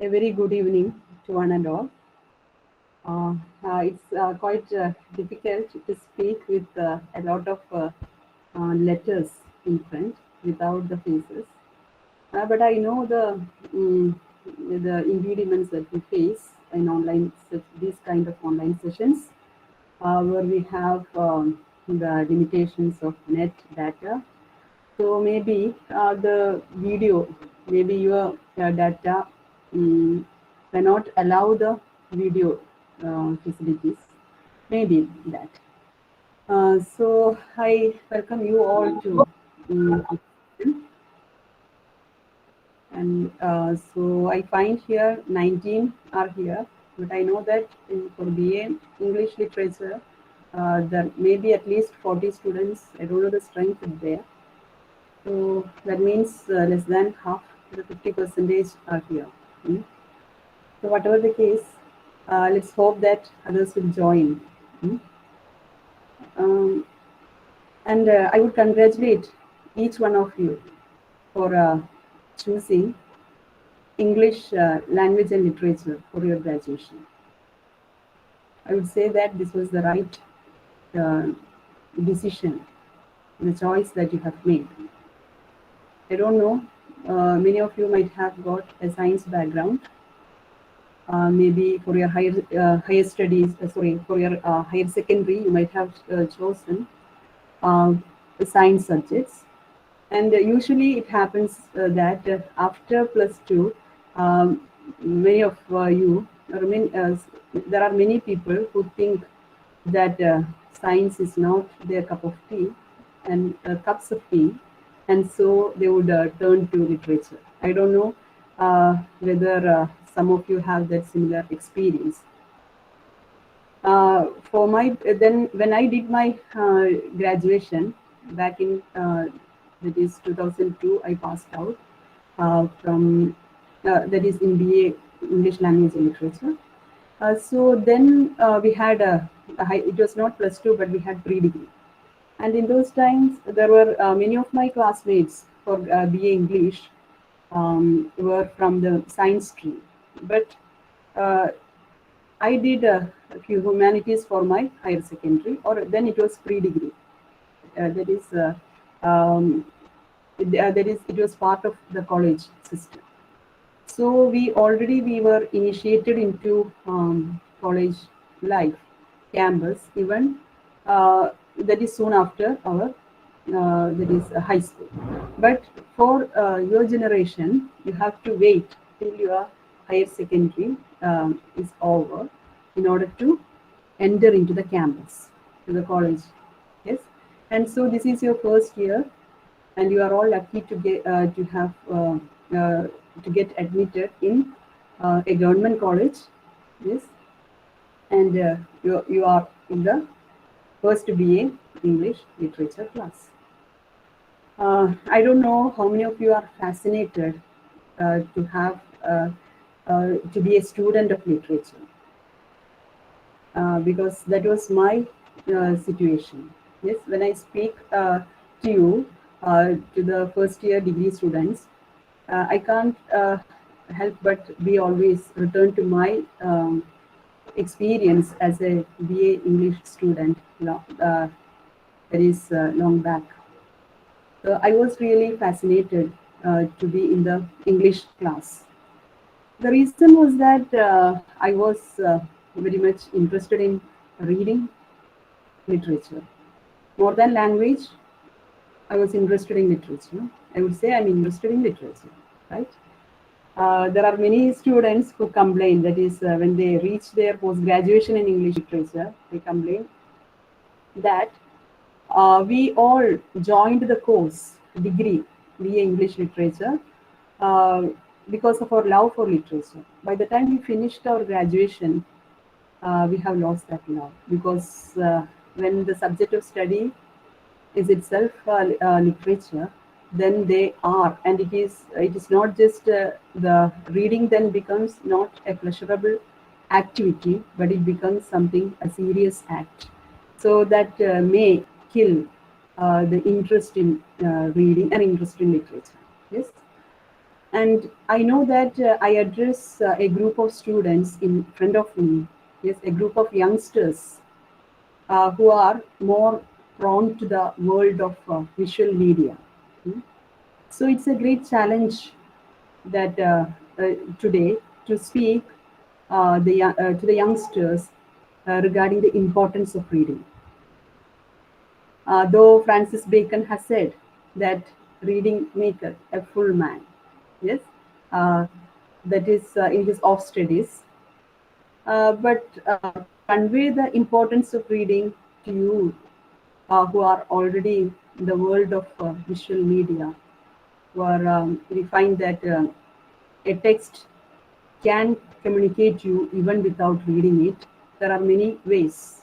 A very good evening to one and all. Uh, it's quite difficult to speak with a lot of letters in front without the faces. But I know the impediments that we face in these kind of online sessions, where we have the limitations of net data. So maybe the video, maybe your data cannot allow the video facilities. Maybe that. So I welcome you all to this session. And so I find here 19 are here, but I know that for BA English literature, there may be at least 40 students. I don't know the strength there. So that means less than half, the 50% are here. Mm. So whatever the case, let's hope that others will join. Mm. Um, and I would congratulate each one of you for choosing English language and literature for your graduation. I would say that this was the right uh, decision, the choice that you have made. I don't know, many of you might have got a science background, maybe for your higher studies, for your higher secondary, you might have chosen uh, the science subjects. And usually it happens that after plus two, many of you, there are many people who think that science is not their cup of tea and cups of tea, and so they would turn to literature. I don't know whether some of you have that similar experience. For my then when I did my graduation back in that is 2002, I passed out from that is in BA English Language and Literature. So then we had a high, it was not plus two, but we had pre-degree. And in those times, there were many of my classmates for BA English were from the science stream. But uh, I did a few humanities for my higher secondary, or then it was pre-degree. That is, it was part of the college system. So we were initiated into college life, campus, even that is soon after our that is high school. But for your generation, you have to wait till your higher secondary is over in order to enter into the campus, to the college. Yes, and so this is your first year, and you are all lucky to get uh, to get admitted in a government college. Yes, and you are in the first BA English literature class. I don't know how many of you are fascinated to have to be a student of literature, because that was my situation. Yes, when I speak to you, to the first year degree students, I can't help but be always return to my experience as a BA English student. That is long back. So I was really fascinated to be in the English class. The reason was that I was very much interested in reading literature. More than language, I was interested in literature. I would say I'm interested in literature, right? There are many students who complain, that is, when they reach their post graduation in English literature, they complain that we all joined the course degree BA English literature uh, because of our love for literature. By the time we finished our graduation, we have lost that love, because when the subject of study is itself literature, then they are, and it is not just the reading then becomes not a pleasurable activity, but it becomes something a serious act. So that may kill the interest in reading and interest in literature. Yes. And I know that I address a group of students in front of me, yes, a group of youngsters who are more prone to the world of visual media. Hmm. So it's a great challenge that today to speak to the youngsters regarding the importance of reading. Though Francis Bacon has said that reading maketh a full man. Yes, uh, that is in his off studies. But to convey the importance of reading to you who are already in the world of visual media, where we find that a text can communicate you even without reading it. There are many ways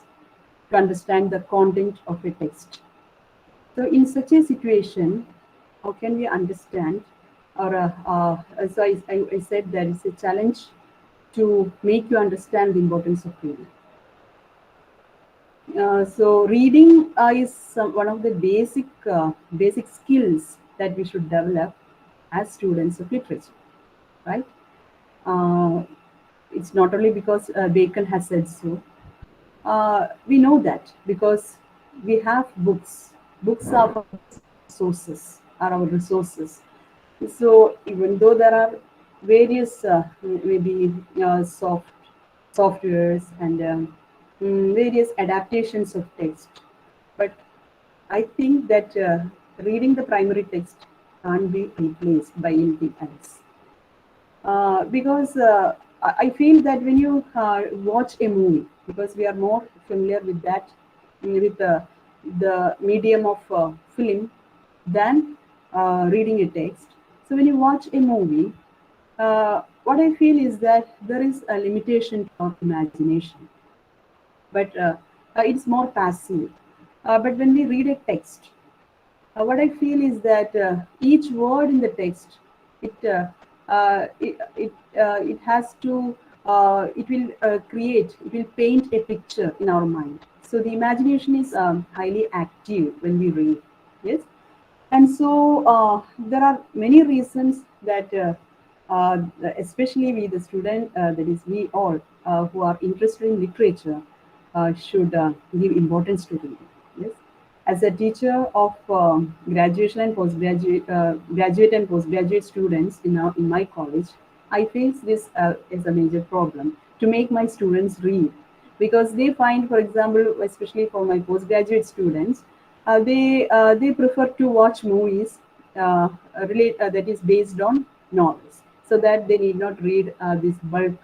to understand the content of a text. So, in such a situation, how can we understand? So I said there is a challenge to make you understand the importance of reading. So reading is one of the basic skills that we should develop as students of literature, right? Uh, it's not only because Bacon has said so. We know that because we have books. Books are our sources, are our resources. So even though there are various maybe softwares and various adaptations of text, but I think that reading the primary text can't be replaced by anything else. Because I feel that when you watch a movie, because we are more familiar with that, with the medium of film than reading a text. So when you watch a movie, what I feel is that there is a limitation to our imagination, but it's more passive. But when we read a text, what I feel is that each word in the text, it has to, it will paint a picture in our mind. So the imagination is highly active when we read. Yes, and so there are many reasons that, especially we, the student, that is we all who are interested in literature, should give importance to reading. Yes, as a teacher of graduation and graduate and postgraduate students in my college, I face this as a major problem to make my students read, because they find, for example, especially for my postgraduate students, they prefer to watch movies that is based on novels, so that they need not read this bulk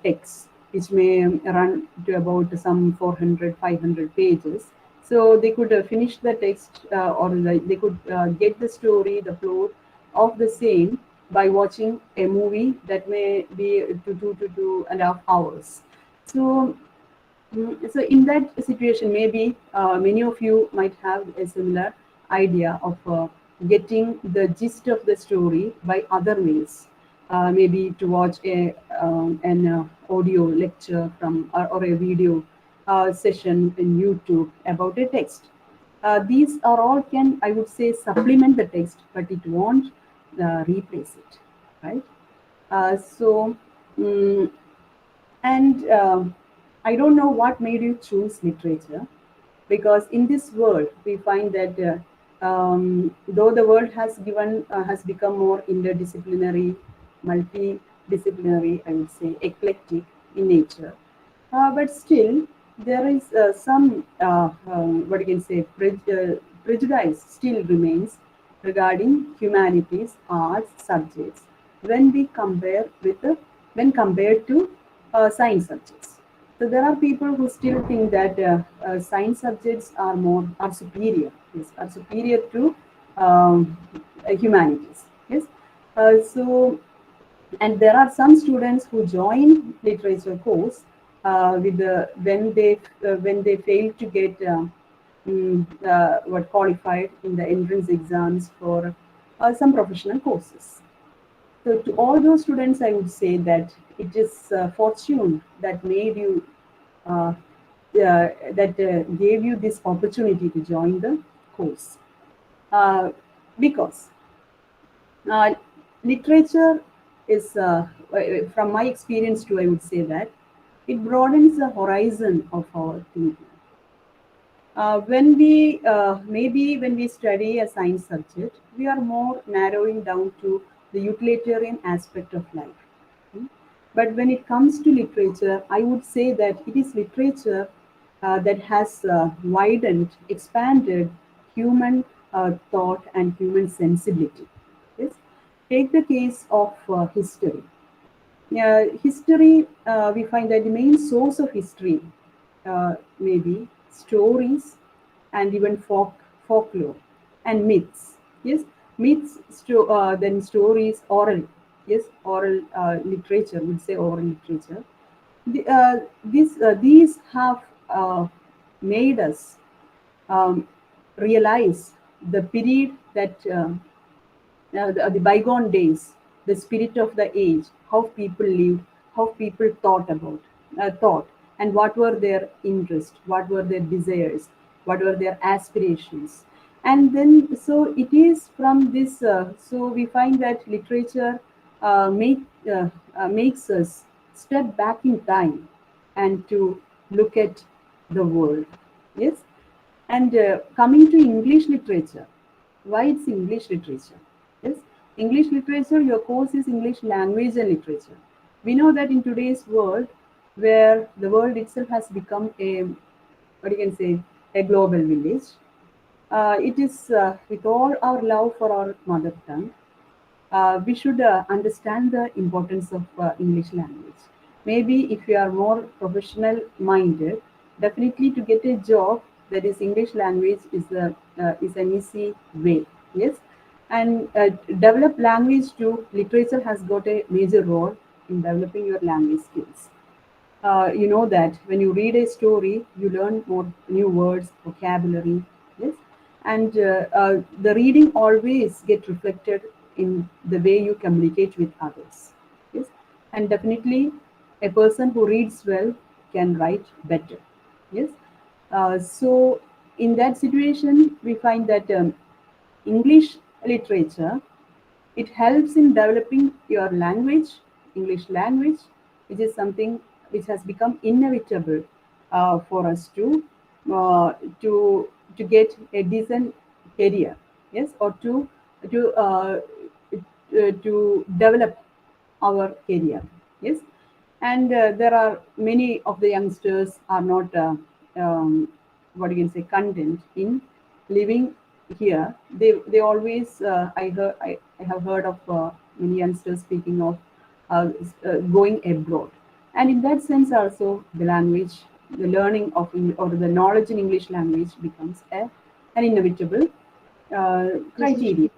text, which may run to about some 400, 500 pages. So they could finish the text, they could get the story, the plot of the same by watching a movie that may be 2 to 2.5 hours. So so in that situation, maybe many of you might have a similar idea of getting the gist of the story by other means. Maybe to watch an audio lecture or a video session in YouTube about a text. These are all can, I would say, supplement the text, but it won't replace it, right? So. mm and I don't know what made you choose literature, because in this world we find that though the world has become more interdisciplinary, multidisciplinary, I would say eclectic in nature, but still there is some what you can say prejudice still remains regarding humanities, arts subjects when we compare with when compared to science subjects. So there are people who still think that science subjects are superior, yes, are superior to um, humanities. Yes, so and there are some students who join literature course with the when they fail to get what qualified in the entrance exams for some professional courses. So to all those students, I would say that it is fortune that made you, that gave you this opportunity to join the course. Uh, because Literature is, from my experience too, I would say that it broadens the horizon of our thinking. When we maybe when we study a science subject, we are more narrowing down to the utilitarian aspect of life. Hmm. But when it comes to literature, I would say that it is literature that has widened, expanded human thought and human sensibility. Yes? Take the case of history. History, we find that the main source of history may be stories and even folklore and myths. Yes, myths, then stories, oral. Yes, oral literature, we'd say oral literature. These have made us um, realize the period that the bygone days, the spirit of the age, how people lived, how people thought, and what were their interests, what were their desires, what were their aspirations. And then, so it is from this, so we find that literature makes us step back in time and to look at the world. Yes, and coming to English literature, why it's English literature? Yes, English literature, your course is English language and literature. We know that in today's world, where the world itself has become a, what you can say, a global village, it is with all our love for our mother tongue, we should understand the importance of English language. Maybe if you are more professional minded, definitely to get a job that is English language is an easy way. Yes, and develop language too. Literature has got a major role in developing your language skills. You know that when you read a story, you learn more new words, vocabulary, yes, and the reading always get reflected in the way you communicate with others, yes, and definitely a person who reads well can write better, yes. So in that situation, we find that English literature, it helps in developing your language, English language, which is something which has become inevitable for us uh, to to get a decent career, yes, or to develop our career, yes. And there are many of the youngsters are not what you can say content in living here. They always I have heard of many youngsters speaking of going abroad, and in that sense also the language, the learning of or the knowledge in English language becomes an inevitable This is criteria.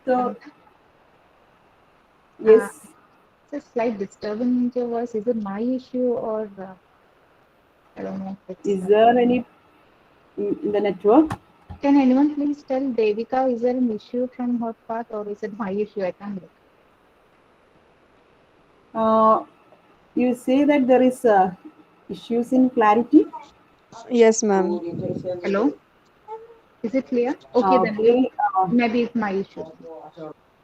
So and uh, yes, it's a slight disturbance in your voice. Is it my issue or I don't know if it's is there any in the network? can anyone please tell Devika, is there an issue from her part or is it my issue? I can't look. Uh, you say that there is issues in clarity. Yes, ma'am. Hello? Is it clear? Okay, then Okay. maybe it's my issue.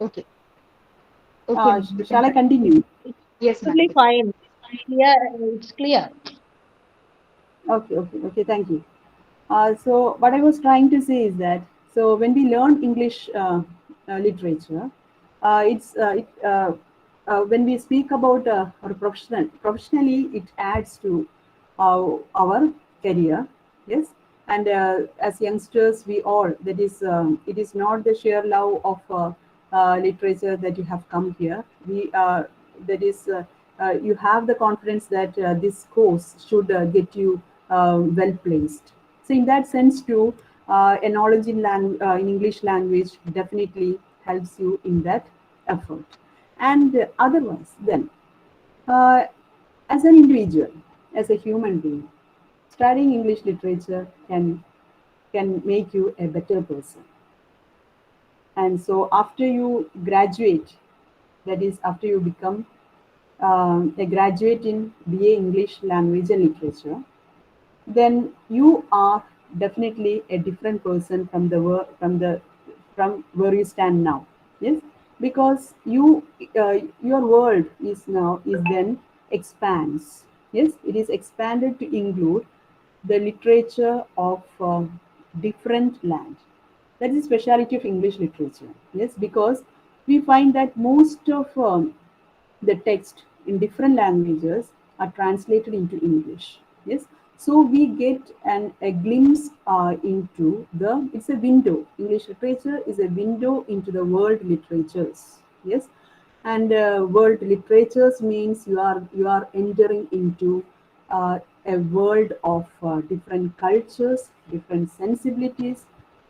Okay. Okay, ma'am, you can Shall I continue. continue? Yes, ma'am. Absolutely fine. Clear, it's clear. Okay, okay, okay. Thank you. So what I was trying to say is that so when we learn English literature, when we speak about our professionally, it adds to our career. Yes, and as youngsters, we all that is it is not the sheer love of literature that you have come here. We that is you have the confidence that this course should get you well placed. So in that sense too, a knowledge in English language definitely helps you in that effort. And otherwise, then uh, as an individual, as a human being, studying English literature can make you a better person. And so after you graduate, that is after you become a graduate in BA English Language and Literature, then you are definitely a different person from the from where you stand now. Yes, because your world is then expands. Yes, it is expanded to include the literature of different land. That is the speciality of English literature. Yes, because we find that most of the text in different languages are translated into English. Yes, so we get a glimpse into it's a window. English literature is a window into the world literatures. Yes, and world literatures means you are entering into a world of different cultures, different sensibilities,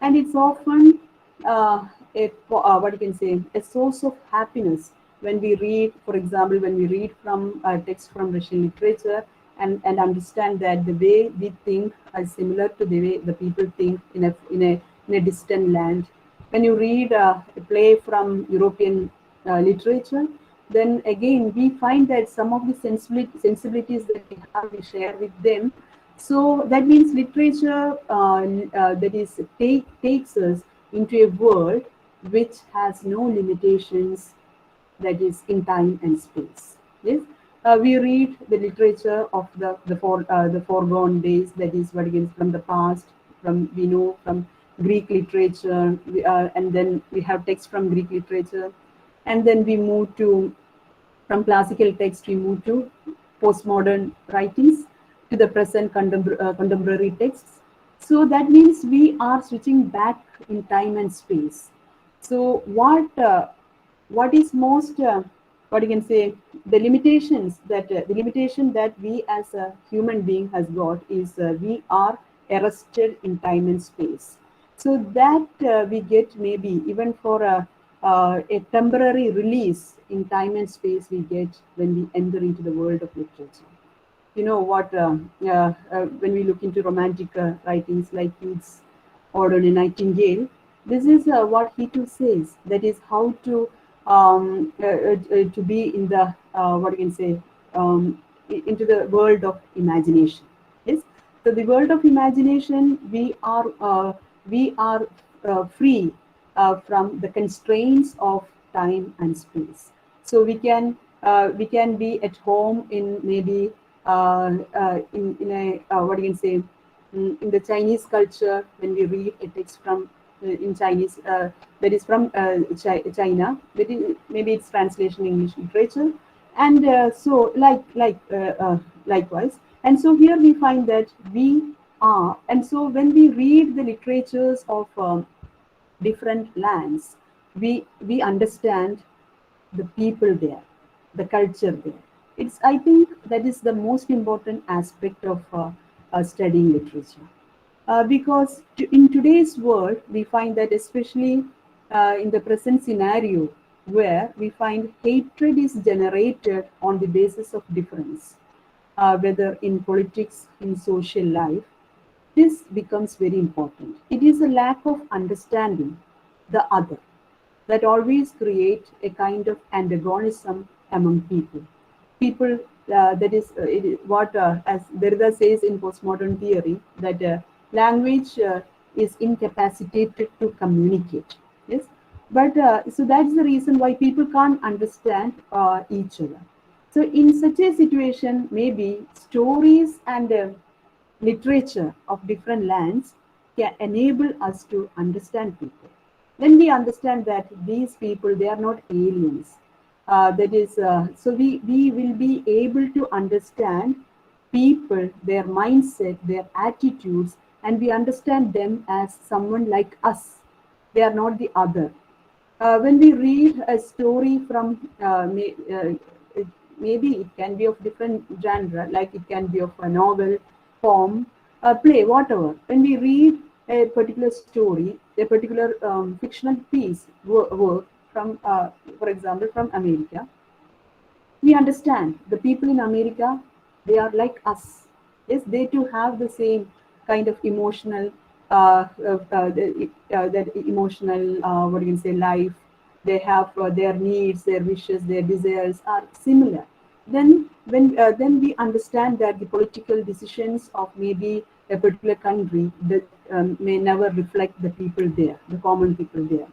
and it's often what you can say, a source of happiness when we read, for example, when we read from text from Russian literature and understand that the way we think is similar to the way the people think in a distant land. When you read a play from European literature, then again we find that some of the sensibilities that we have, we share with them. So that means literature that is takes us into a world which has no limitations, that is in time and space. Yes, we read the literature of the foregone days, that is what again from the past, from we know from Greek literature, and then we have text from Greek literature, and then we move to from classical text we move to postmodern writings to the present contemporary texts. So that means we are switching back in time and space. So what is most what you can say, the limitation that we as a human being has got is we are arrested in time and space. So that we get maybe even for a temporary release in time and space we get when we enter into the world of literature. You know what, when we look into romantic writings like Keats or on a Nightingale, this is what he too says, that is how to be in the what you can say, into the world of imagination. Yes, so the world of imagination, we are free from the constraints of time and space. So we can be at home in maybe in a what you can say, in the Chinese culture, when we read a text from in Chinese that is from China, that is, maybe it's translation English literature, and so likewise, and so here we find that we are, and so when we read the literatures of different lands, we understand the people there, the culture there. I think that is the most important aspect of studying literature. Because in today's world, we find that especially in the present scenario, where we find hatred is generated on the basis of difference, whether in politics, in social life, this becomes very important. It is a lack of understanding the other that always create a kind of antagonism among people. People, that is what, as Derrida says in postmodern theory, that language is incapacitated to communicate. Yes, but so that's the reason why people can't understand each other. So in such a situation, maybe stories and literature of different lands can enable us to understand people. When we understand that these people, they are not aliens, that is so we will be able to understand people, their mindset, their attitudes, and we understand them as someone like us. They are not the other. When we read a story from maybe it can be of different genre, like it can be of a novel, poem, a play, whatever. When we read a particular story, a particular fictional piece, work from, for example, from America, we understand the people in America, they are like us. Yes, they too have the same kind of emotional, that emotional, what you can say, life. They have their needs, their wishes, their desires are similar. Then we understand that the political decisions of maybe a particular country that may never reflect the people there, the common people there.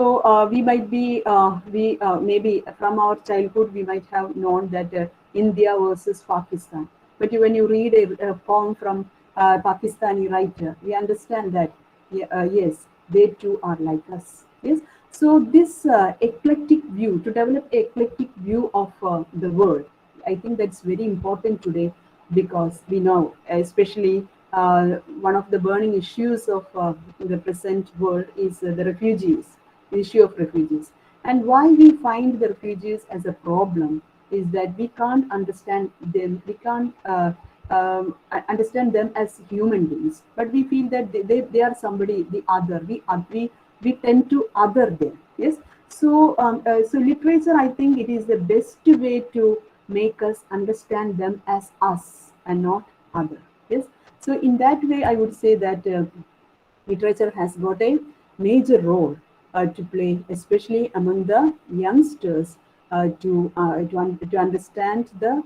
So we might be, we maybe from our childhood we might have known that India versus Pakistan. But when you read a poem from Pakistani writer, we understand that yes, they too are like us. Yes. So this eclectic view, to develop an eclectic view of the world, I think that's very important today, because we know, especially one of the burning issues of the present world is the refugees, the issue of refugees. And why we find the refugees as a problem is that we can't understand them, we can't understand them as human beings, but we feel that they are somebody, the other. We tend to other them. Yes. So literature, I think it is the best way to make us understand them as us and not other. Yes. So in that way, I would say that literature has got a major role to play, especially among the youngsters, to understand the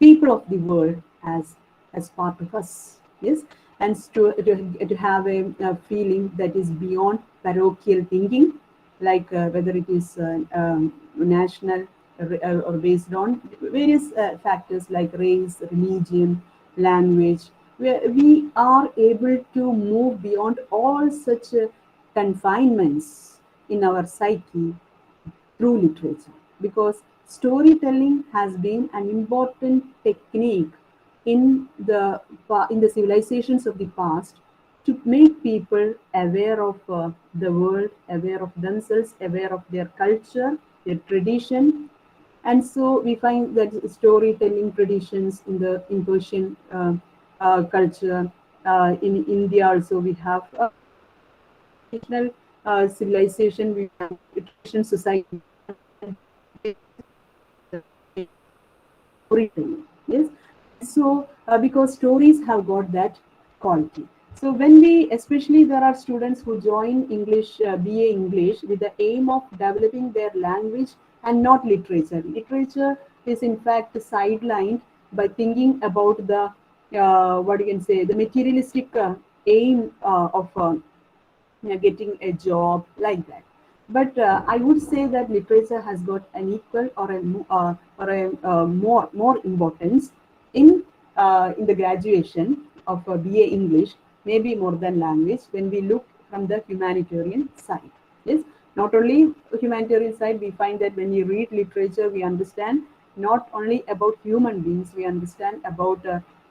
people of the world as part of us. Yes. And to have a feeling that is beyond parochial thinking, like whether it is national or based on various factors like race, religion, language, where we are able to move beyond all such confinements in our psyche through literature, because storytelling has been an important technique in the civilizations of the past to make people aware of the world, aware of themselves, aware of their culture, their tradition. And so we find that storytelling traditions in Persian culture, in India also we have traditional civilization, we have traditional society, and storytelling. Yes. And so because stories have got that quality. So when we, especially there are students who join English, BA English, with the aim of developing their language and not literature. Literature is in fact sidelined by thinking about the what you can say, the materialistic aim of getting a job, like that. But I would say that literature has got an equal or a more importance in the graduation of BA English, maybe more than language, when we look from the humanitarian side. Yes, not only humanitarian side, we find that when you read literature, we understand not only about human beings, we understand about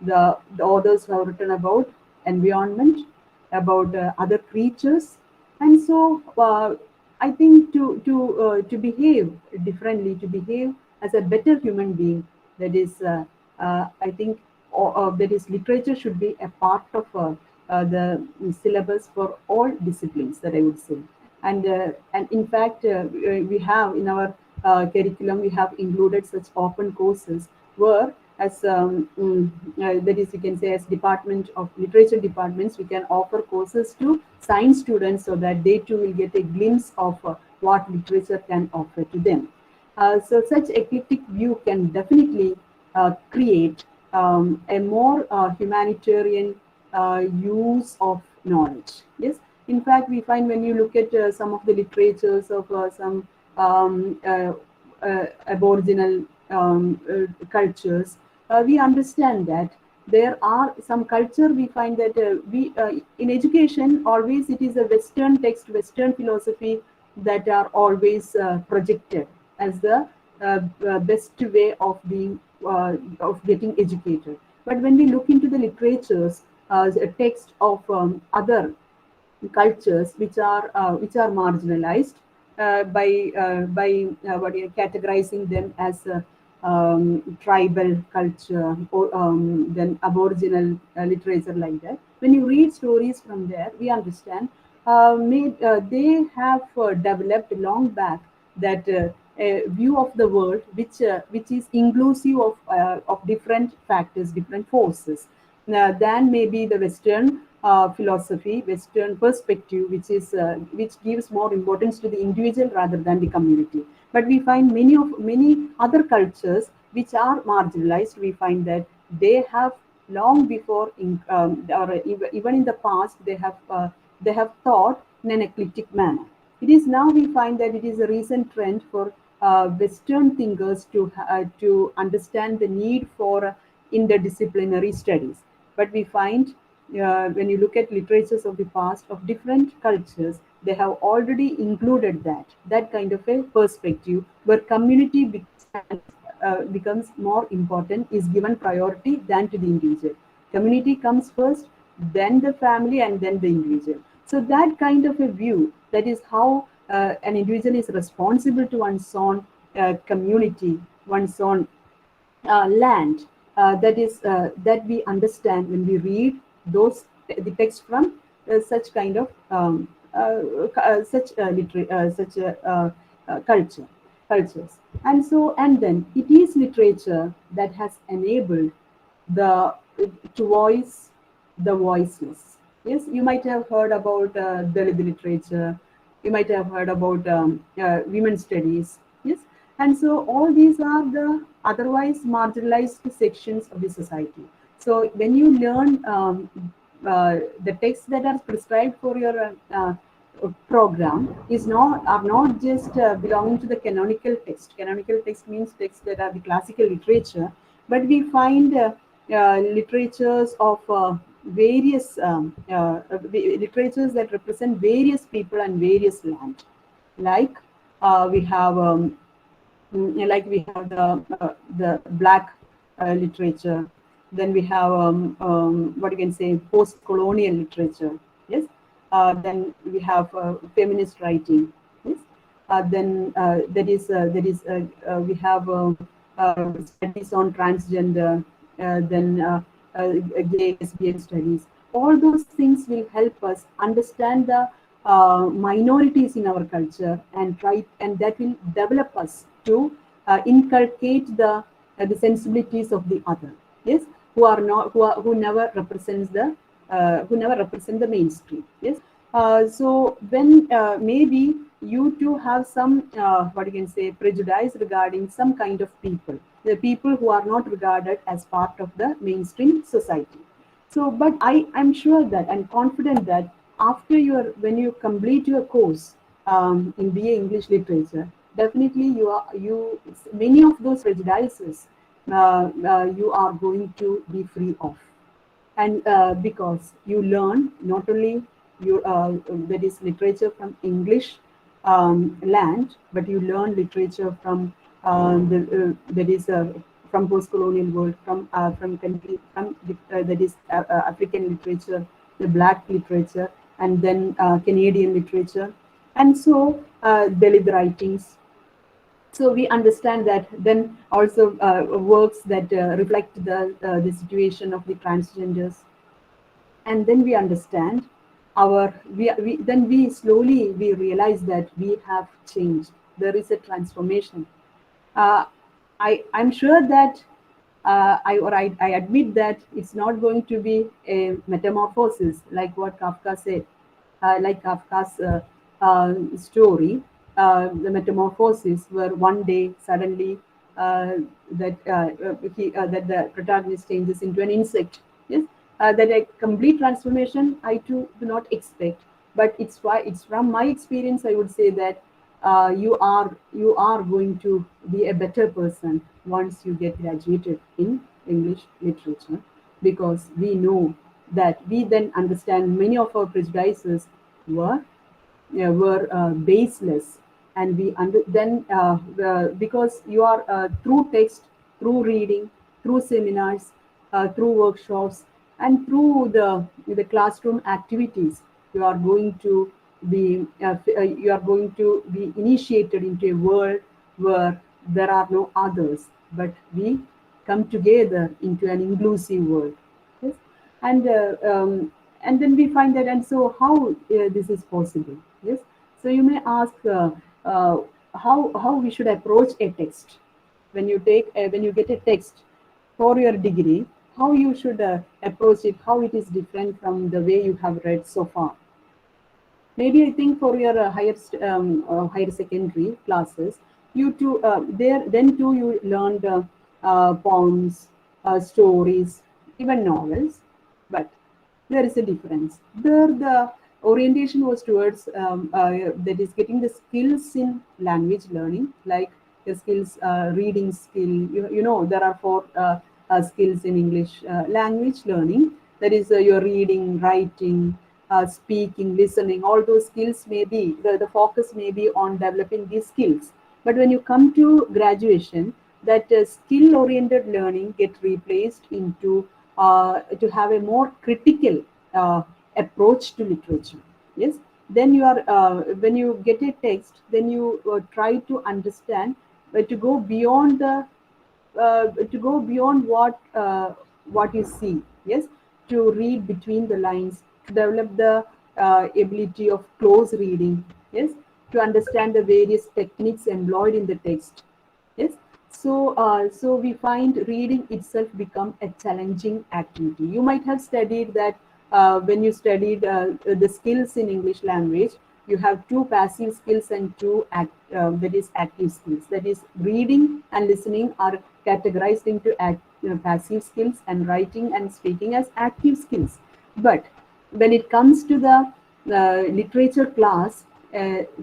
the authors who have written about environment, about other creatures. And so I think to behave differently, to behave as a better human being, that is I think that is literature should be a part of the syllabus for all disciplines, that I would say. And in fact we have in our curriculum, we have included such open courses where, as that is, you can say, as department of literature departments, we can offer courses to science students so that they too will get a glimpse of what literature can offer to them. So such eclectic view can definitely create a more humanitarian use of knowledge. Yes, in fact, we find when you look at some of the literatures of some aboriginal cultures, we understand that there are some culture, we find that we in education always it is a western text, western philosophy that are always projected as the best way of getting educated. But when we look into the literatures, a text of cultures which are marginalized by what you categorizing them as tribal culture, or then aboriginal literature, like that. When you read stories from there, we understand they have developed long back that a view of the world which is inclusive of different factors, different forces, than maybe the Western philosophy, Western perspective, which gives more importance to the individual rather than the community. But we find many other cultures which are marginalized. We find that they have long before, or even in the past, they have thought in an eclectic manner. It is now we find that it is a recent trend for Western thinkers to understand the need for interdisciplinary studies. But we find when you look at literatures of the past of different cultures, they have already included that kind of a perspective where community becomes more important, is given priority than to the individual. Community comes first, then the family, and then the individual. So that kind of a view, that is how an individual is responsible to one's own community, one's own land, that we understand when we read those the text from such kind of such a cultures. And so, and then it is literature that has enabled the to voice the voiceless. Yes, you might have heard about Dalit literature. You might have heard about women's studies. Yes, and so all these are the otherwise marginalized sections of the society. So when you learn the texts that are prescribed for your program is not are not just belonging to the canonical text. Canonical text means texts that are the classical literature, but we find literatures of various literatures that represent various people and various land. Like we have like we have the black literature. Then we have what you can say post-colonial literature. Yes. Then we have feminist writing. Yes. Then we have studies on transgender. Then gay lesbian studies. All those things will help us understand the minorities in our culture and try, and that will develop us to inculcate the sensibilities of the other. Yes, who are not who never represents the who never represent the mainstream. Yes. So when maybe you too have some what you can say prejudice regarding some kind of people, the people who are not regarded as part of the mainstream society. So, but I'm sure that I'm confident that after your when you complete your course in BA English Literature, definitely you many of those prejudices you are going to be free of. And because you learn not only you that is literature from English land, but you learn literature from that is from post-colonial world, from country, from that is African literature, the black literature, and then Canadian literature, and so Dalit writings. So we understand that then also works that reflect the situation of the transgenders, and then we understand we then we slowly we realize that we have changed, there is a transformation. uh, I'm sure that I admit that it's not going to be a metamorphosis like what Kafka said, like Kafka's story, the metamorphosis, where one day suddenly that the protagonist changes into an insect. Yes, that a complete transformation I too do not expect. But it's from my experience I would say that you are going to be a better person once you get graduated in English literature, because we know that we then understand many of our prejudices were were baseless, and then because you are through text, through reading, through seminars, through workshops, and through the classroom activities, you are going to you are going to be initiated into a world where there are no others, but we come together into an inclusive world. Yes. and uh, um, and then we find that, and so how this is possible. Yes. So you may ask uh, how we should approach a text when you take when you get a text for your degree, how you should approach it, how it is different from the way you have read so far. Maybe I think for your higher secondary classes, you too there then too you learned poems, stories, even novels, but there is a difference. There the orientation was towards that is getting the skills in language learning, like the skills, reading skill. You know, there are four skills in English language learning. That is your reading, writing, speaking, listening. All those skills may be the focus may be on developing these skills. But when you come to graduation, that skill oriented learning get replaced into to have a more critical uh, approach to literature. Yes, then you are when you get a text, then you try to understand, to go beyond the to go beyond what you see. Yes, to read between the lines, to develop the ability of close reading. Yes, to understand the various techniques employed in the text. Yes, so we find reading itself become a challenging activity. You might have studied that when you studied the skills in English language, you have two passive skills and two that is active skills. That is reading and listening are categorized into passive skills, and writing and speaking as active skills. But when it comes to the literature class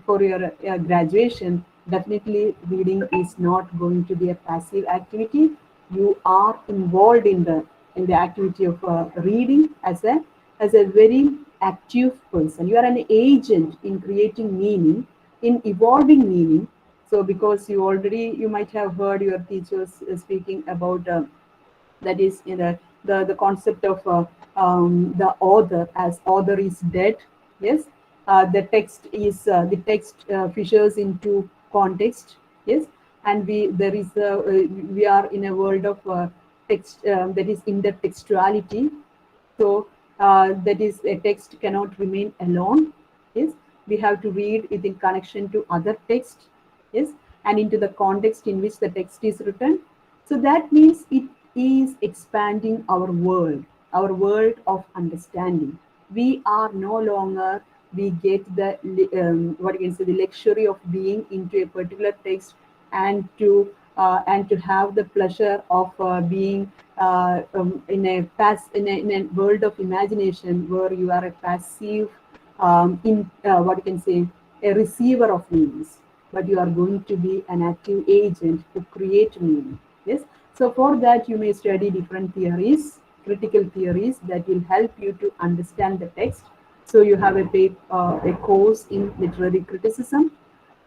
for your graduation, definitely reading is not going to be a passive activity. You are involved in the activity of reading as a very active person. You are an agent in creating meaning, in evolving meaning. So because you might have heard your teachers speaking about that is in the concept of the author, as author is dead. Yes, the text fissures into context. Yes, and we are in a world of text, that is intertextuality. So that is a text cannot remain alone. Yes, we have to read it in connection to other text. Yes, and into the context in which the text is written. So that means it is expanding our world of understanding. We are no longer, we get the what you can say, the luxury of being into a particular text, and to have the pleasure of being in a world of imagination, where you are a passive in what you can say, a receiver of meanings, but you are going to be an active agent to create meaning. Yes, so for that you may study different theories, critical theories that will help you to understand the text. So you have a course in literary criticism.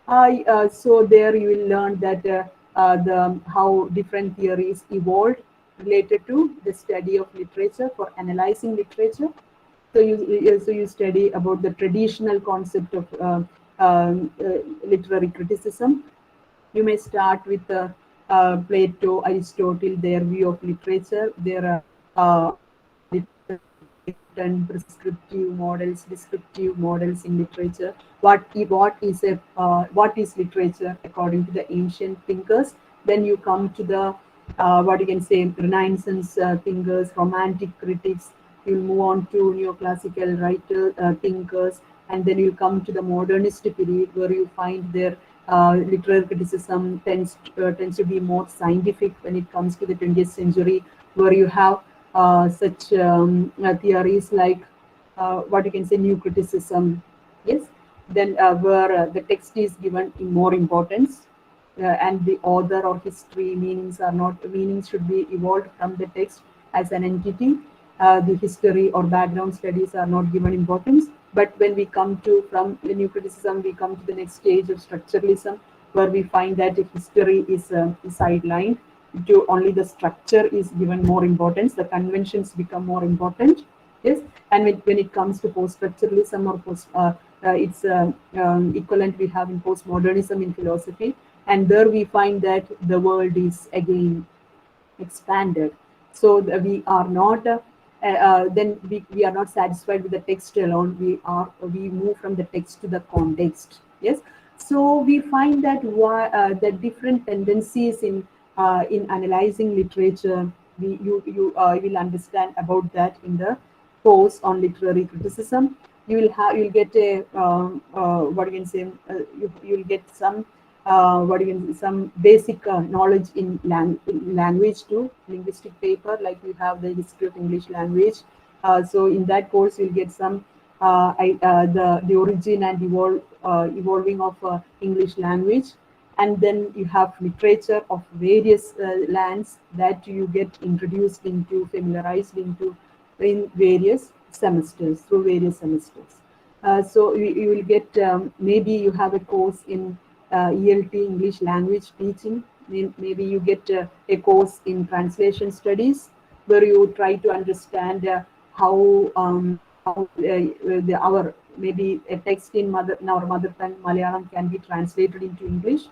So there you will learn that the how different theories evolved related to the study of literature for analyzing literature. So you study about the traditional concept of literary criticism. You may start with Plato, Aristotle, their view of literature, their literature pattern, prescriptive models, descriptive models in literature. What is literature according to the ancient thinkers? Then you come to the what you can say, Renaissance thinkers, Romantic critics. You'll move on to neoclassical writer thinkers, and then you'll come to the modernist period, where you find their literary criticism tends to be more scientific. When it comes to the 20th century, where you have such theories like what you can say, new criticism. Yes, then where the text is given in more importance, and the author or history meanings should be evolved from the text as an entity. The history or background studies are not given importance. But when we come to from the new criticism, we come to the next stage of structuralism, where we find that the history is sidelined, to only the structure is given more importance. The conventions become more important. Yes, and when it comes to post-structuralism or its equivalent we have in postmodernism in philosophy, and there we find that the world is again expanded. So we are not then we are not satisfied with the text alone. We move from the text to the context. Yes, so we find that the different tendencies in analyzing literature. You will understand about that in the course on literary criticism. You'll get a what you can say, you'll get some what you can some basic knowledge in language too, linguistic paper, like we have the history of English language. So in that course you'll get some the origin and evolving of English language, and then you have literature of various lands that you get introduced into, familiarized into in various semesters, through various semesters. So you will get, maybe you have a course in ELT, English language teaching. Maybe you get a course in translation studies, where you try to understand how our, maybe a text in our mother tongue Malayalam can be translated into English.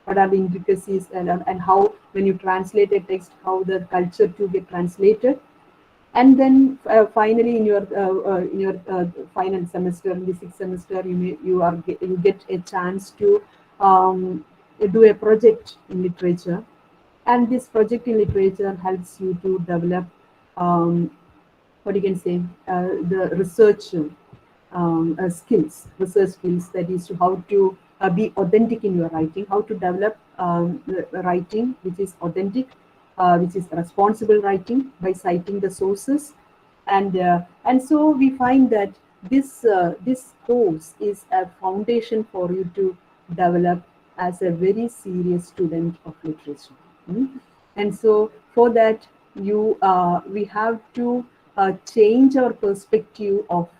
What are the intricacies, and how, when you translate a text, how the culture to get translated. And then finally in your final semester, in the sixth semester, you get a chance to do a project in literature, and this project in literature helps you to develop, um, what you can say, the research skills, that is to how to be authentic in your writing, how to develop the writing which is authentic, which is responsible writing by citing the sources. And so we find that this course is a foundation for you to develop as a very serious student of literature. Mm. And so for that, we have to change our perspective of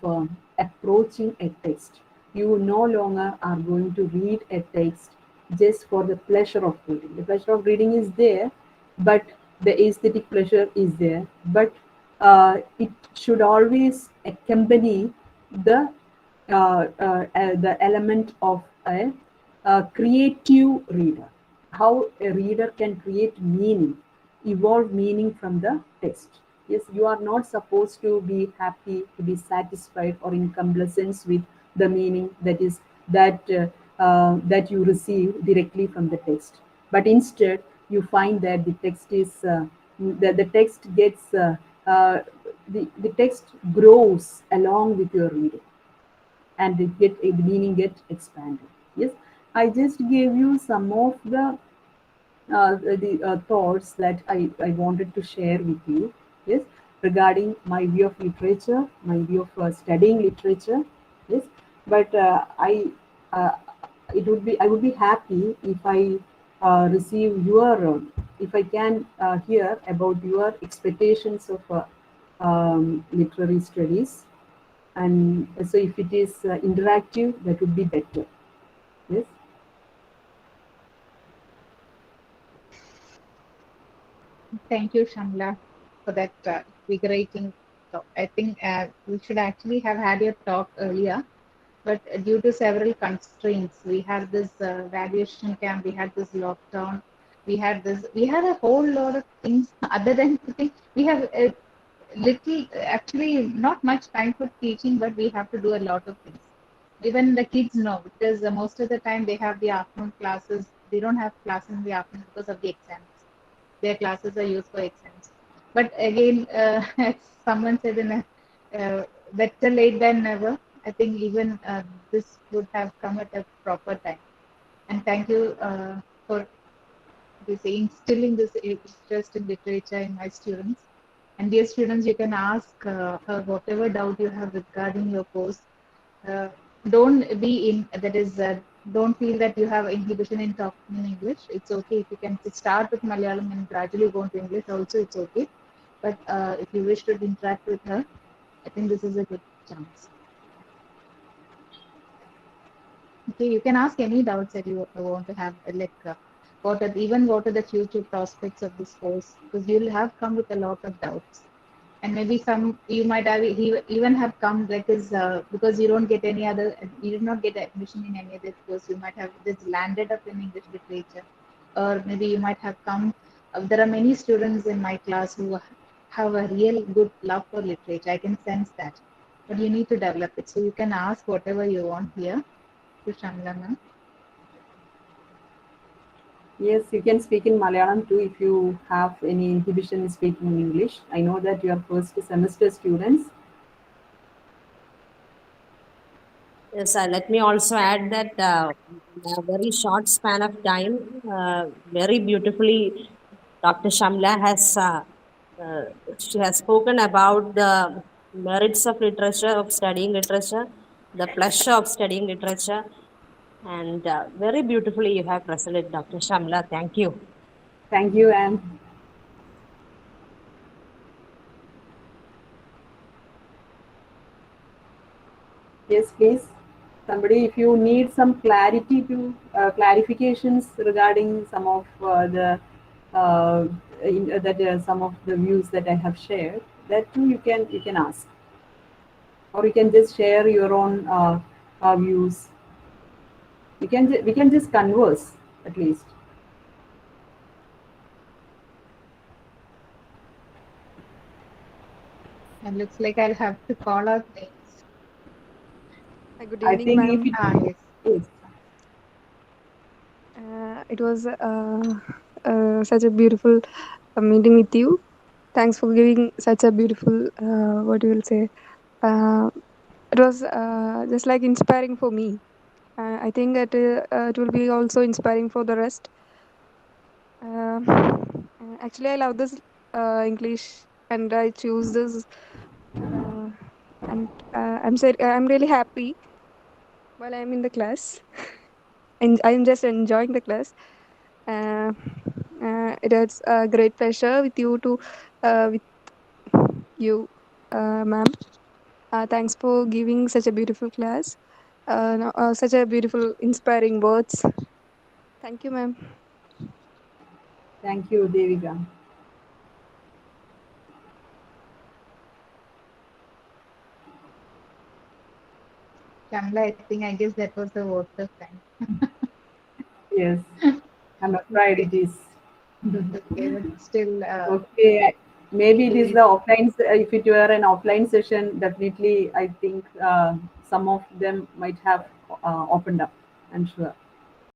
approaching a text. You no longer are going to read a text just for the pleasure of reading. The pleasure of reading is there, but the aesthetic pleasure is there. But it should always accompany the the element of a creative reader. How a reader can create meaning, evolve meaning from the text. Yes, you are not supposed to be happy, to be satisfied, or in complacence with the meaning that you receive directly from the text. But instead, you find that the text gets the text grows along with your reading, and the meaning get expanded. Yes, I just gave you some of the thoughts that I wanted to share with you. Yes, regarding my view of literature, my view of studying literature. Yes, but uh, I would be happy if I receive your if I can hear about your expectations of literary studies, and so if it is interactive, that would be better. Yes. Thank you, Shamla, for that invigorating talk. I think we should actually have had your talk earlier, but due to several constraints, we had this valuation camp, we had this lockdown, we had a whole lot of things other than putting. We have little, actually, not much time for teaching, but we have to do a lot of things. Even the kids know, because most of the time they have the afternoon classes. They don't have classes in the afternoon because of the exams. Their classes are used for exams. But again, as someone said in a better late than never, I think even this would have come at a proper time. And thank you for this instilling this interest in literature in my students. And dear students, you can ask her whatever doubt you have regarding your course. Uh, don't be in, that is, don't feel that you have inhibition in talking in English. It's okay if you can start with Malayalam and gradually go into English. Also, it's okay. But if you wish to interact with her, I think this is a good chance. Okay, you can ask any doubts that you want to have, like what are the future prospects of this course? Because you'll have come with a lot of doubts, and maybe some you might have even have come like because you don't get any other, you did not get admission in any other course. You might have just landed up in English literature, or maybe you might have come. There are many students in my class who have a real good love for literature. I can sense that, but you need to develop it. So you can ask whatever you want here to Shamla ma'am. Yes, you can speak in Malayalam too if you have any inhibition in speaking in English. I know that you are first semester students. Yes, let me also add that in a very short span of time, very beautifully, Dr. Shamla has she has spoken about the merits of literature, of studying literature, the pleasure of studying literature, and very beautifully you have presented, Dr. Shamla. Thank you. Thank you, Anne. Yes, please. Somebody, if you need some clarity to clarifications regarding some of uh, some of the views that I have shared, that too you can ask, or you can just share your own views. We can just converse at least. And looks like I'll have to call out names. Good I evening, think if ma'am. it Yes. is. It was such a beautiful meeting with you. Thanks for giving such a beautiful, what you will say. Uh, it was just like inspiring for me. I think that it will be also inspiring for the rest. Actually, I love this English, and I choose this. Uh, and I'm really happy while I'm in the class, and I'm just enjoying the class. Uh, it is a great pleasure with you, ma'am. Thanks for giving such a beautiful class. No, such a beautiful, inspiring words. Thank you, ma'am. Thank you, Devika. Shamla, I guess that was a vote of thanks. Yes, I'm afraid Okay. it is. Okay, but still, Okay, maybe it is we, the offline. If it were an offline session, definitely I think some of them might have opened up. I'm sure.